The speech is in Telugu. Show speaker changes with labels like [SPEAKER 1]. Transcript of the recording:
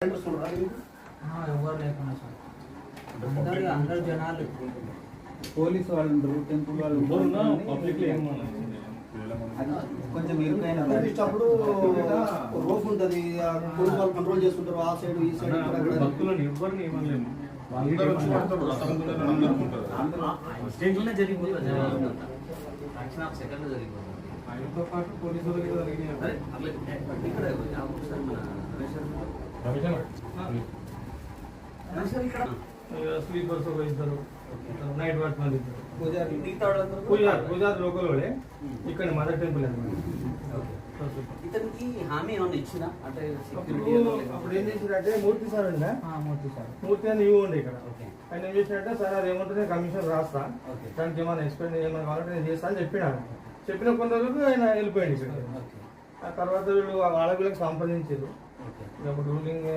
[SPEAKER 1] ఎవరు లేకుండా సార్ అందరు జనాలు
[SPEAKER 2] పోలీసు వాళ్ళు ఉంటారు, టెంపుల్ వాళ్ళు కొంచెం ఇరుకైన
[SPEAKER 3] అప్పుడు రోప్ ఉంటుంది, పోలీసు వాళ్ళు కంట్రోల్ చేసుకుంటారు. ఆ సైడ్ ఈ సైడ్
[SPEAKER 4] భక్తులను ఎవరిని ఇవ్వలేము. ఆయనతో పాటు పోలీసులు స్లీపర్స్ ఒక ఇద్దరు, నైట్ వాచ్మెన్ ఇద్దరు, పూజారి లోకల్ వాళ్ళే. ఇక్కడ మదర్ టెంపుల్ అనమాట.
[SPEAKER 3] ఇతనికి హామీ ఏమన్నా ఇచ్చిన అంటే సెక్యూరిటీ
[SPEAKER 4] అప్పుడు ఏం చేసినట్టే మూర్తి సార్ ఉందా, మూర్తి అని ఇవ్వ ఉండే ఇక్కడ. ఆయన ఏం చేసినట్టే సార్ అది ఏమంటుంది కమిషన్ రాస్తా, దానికి ఏమైనా ఎక్స్పెండ్ ఏమైనా కావాలంటే నేను చేస్తా అని చెప్పినాను. చెప్పిన కొన్ని రోజులకు ఆయన వెళ్ళిపోయింది ఇక్కడ. ఆ తర్వాత వీళ్ళు వాళ్ళ వీళ్ళకి సంప్రదించారు. రూలింగ్